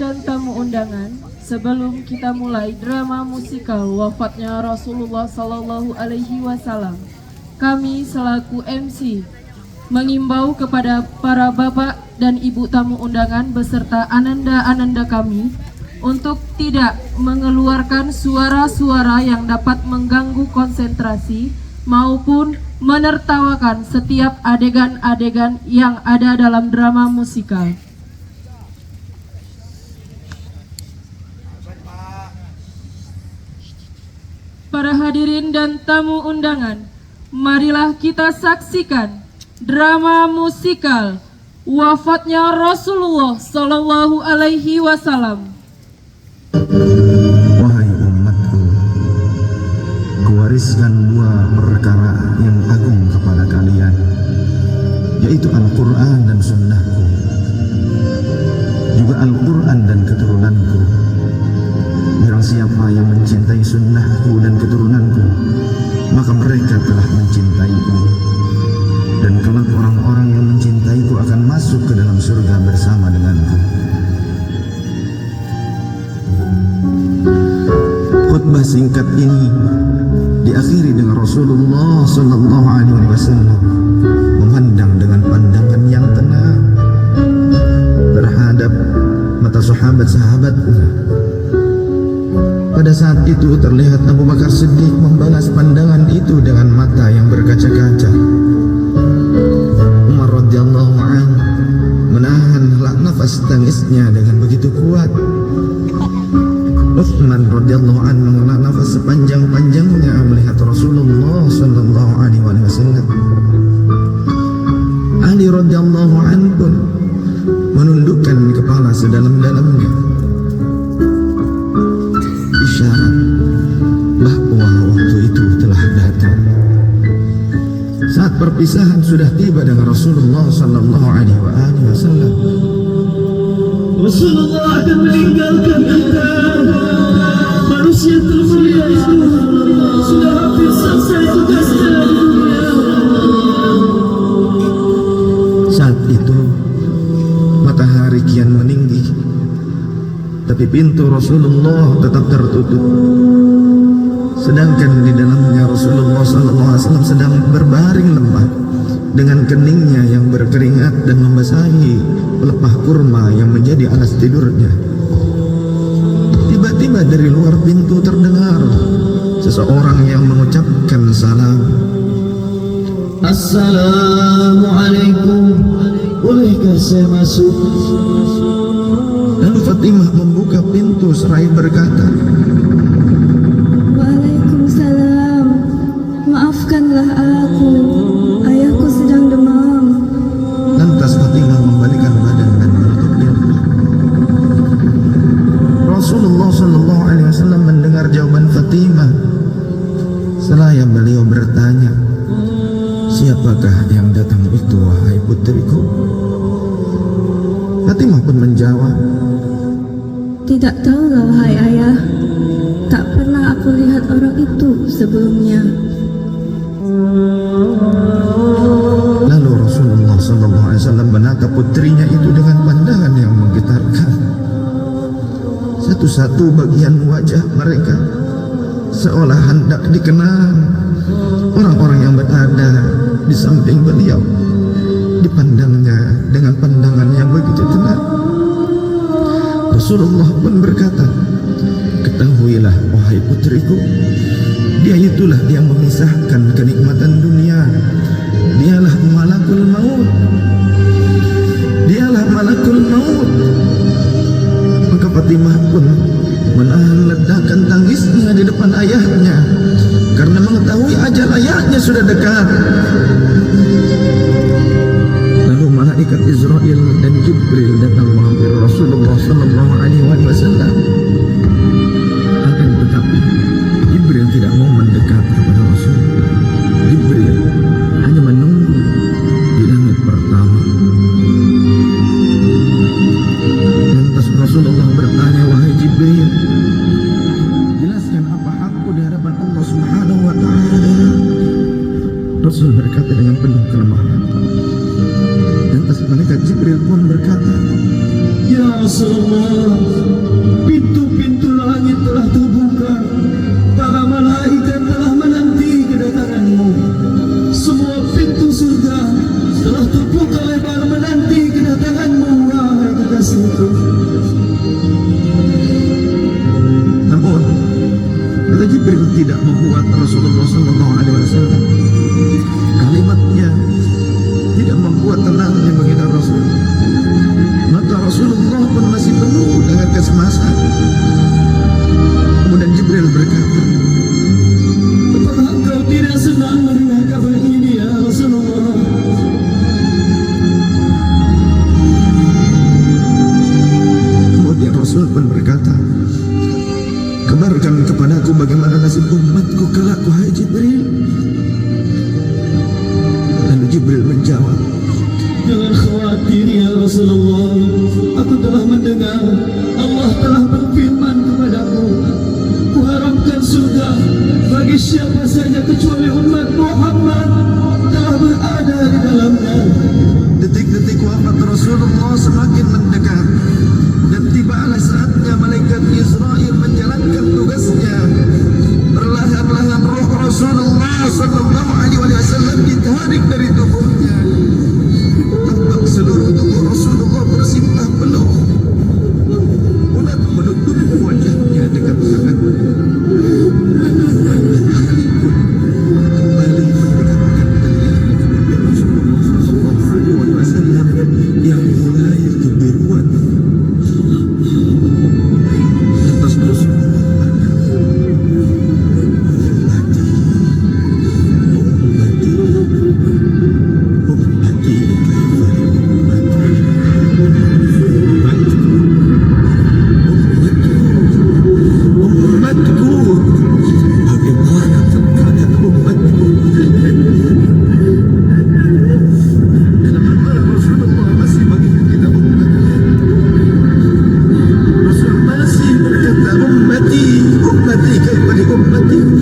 dan tamu undangan, sebelum kita mulai drama musikal wafatnya Rasulullah Sallallahu Alaihi Wasallam, kami selaku MC mengimbau kepada para bapak dan ibu tamu undangan beserta ananda-ananda kami untuk tidak mengeluarkan suara-suara yang dapat mengganggu konsentrasi maupun menertawakan setiap adegan-adegan yang ada dalam drama musikal. Para hadirin dan tamu undangan, marilah kita saksikan drama musikal wafatnya Rasulullah Sallallahu Alaihi Wasallam. Wahai umatku, kuwariskan dua perkara yang agung kepada kalian, yaitu Al-Quran dan Sunnahku, juga Al-Quran dan keturunanku. Barang siapa yang mencintai Sunnahku dan keturunanku, maka mereka telah mencintaiku, dan kelak orang-orang yang mencintaiku akan masuk ke dalam surga bersama denganku. Khutbah singkat ini diakhiri dengan Rasulullah Sallallahu Alaihi Wasallam memandang dengan pandangan yang tenang terhadap mata sahabat-sahabatnya. Pada saat itu terlihat Abu Bakar Siddiq membalas pandangan itu dengan mata yang berkaca-kaca. Umar radhiyallahu anhu menahan nafas tangisnya dengan begitu kuat. Utsman radhiyallahu anhu menghela nafas sepanjang-panjangnya melihat Rasulullah sallallahu alaihi wasallam. Ali radhiyallahu anhu pun menundukkan kepala sedalam-dalamnya, isyarat bahwa waktu itu telah datang. Saat perpisahan sudah tiba dengan Rasulullah sallallahu alaihi wasallam. Rasulullah akan meninggalkan kita. Manusia termulia itu sudah hampir selesai tugasnya di dunia. Saat itu matahari kian meninggi, tapi pintu Rasulullah tetap tertutup. Sedangkan di dalamnya Rasulullah SAW sedang berbaring lemah dengan keningnya yang berkeringat dan membasahi pelepah kurma yang menjadi alas tidurnya. Tiba-tiba dari luar pintu terdengar seseorang yang mengucapkan salam. Assalamualaikum, bolehkah saya masuk? Lalu Fatimah membuka pintu seraya berkata, Waalaikumsalam, maafkanlah aku, ayahku sedang demam. Lantas Fatimah membalikkan badan dan menutup pintu. Rasulullah Sallallahu Alaihi Wasallam mendengar jawaban Fatimah. Seraya beliau bertanya, siapakah yang datang itu, wahai putriku? Fatimah pun menjawab, Tidak tahulah wahai ayah, tak pernah aku lihat orang itu sebelumnya. Lalu Rasulullah Sallallahu Alaihi Wasallam menatap putrinya itu dengan pandangan yang menggetarkan. Satu-satu bagian wajah mereka seolah hendak dikenal. Orang-orang yang berada di samping beliau dipandangnya dengan pandangan yang begitu tenang. Rasulullah pun berkata, ketahuilah wahai putriku, dia itulah yang memisahkan kenikmatan dunia. Dialah malakul maut. Dialah malakul maut. Maka Fatimah pun menahan ledakan tangisnya di depan ayahnya karena mengetahui ajal ayahnya sudah dekat. Lalu malaikat Israel dan Jibril datang menghampiri Rasulullah Sallallahu Alaihi Wasallam. Akan tetapi Jibril tidak mau mendekat kepada Rasul. Jibril hanya menunggu di langit pertama. Lantas Rasulullah bertanya, wahai Jibril, jelaskan apa hakku di hadapan Allah Subhanahu wa Ta'ala. Rasul berkata dengan penuh kelemahan. Lantas malaikat Jibril pun berkata, Ya Rasulullah, tidak membuat Rasulullah SAW kalimatnya tidak membuat tenangnya baginda Rasul. Maka Rasulullah pun masih penuh dengan kecemasan. Kemudian Jibril berkata, Apakah engkau tidak senang mendengar kabar ini ya Rasulullah? kemudian Rasul pun berkata, kabarkan kepadaku bagaimana nasib umatku kelak wahai Jibril. Lalu Jibril menjawab, Jangan khawatir ya Rasulullah. Aku telah mendengar Allah telah berfirman kepadaku, Kuharamkan surga bagi siapa saja kecuali umat Muhammad telah berada di dalamnya. detik-detik wafat Rasulullah semakin mendekat dan tibalah saatnya malaikat Israel menjalankan tugasnya. Perlahan-lahan roh Rasulullah SAW ditarik dari tubuhnya. Tampak seluruh tubuh Rasulullah bersimpah penuh. Ulat menutup wajahnya dengan tangan. Kembali mendekatkan telinga Rasulullah SAW yang mulai kebiruan. Atas Rasulullah ummati kaifa li ummati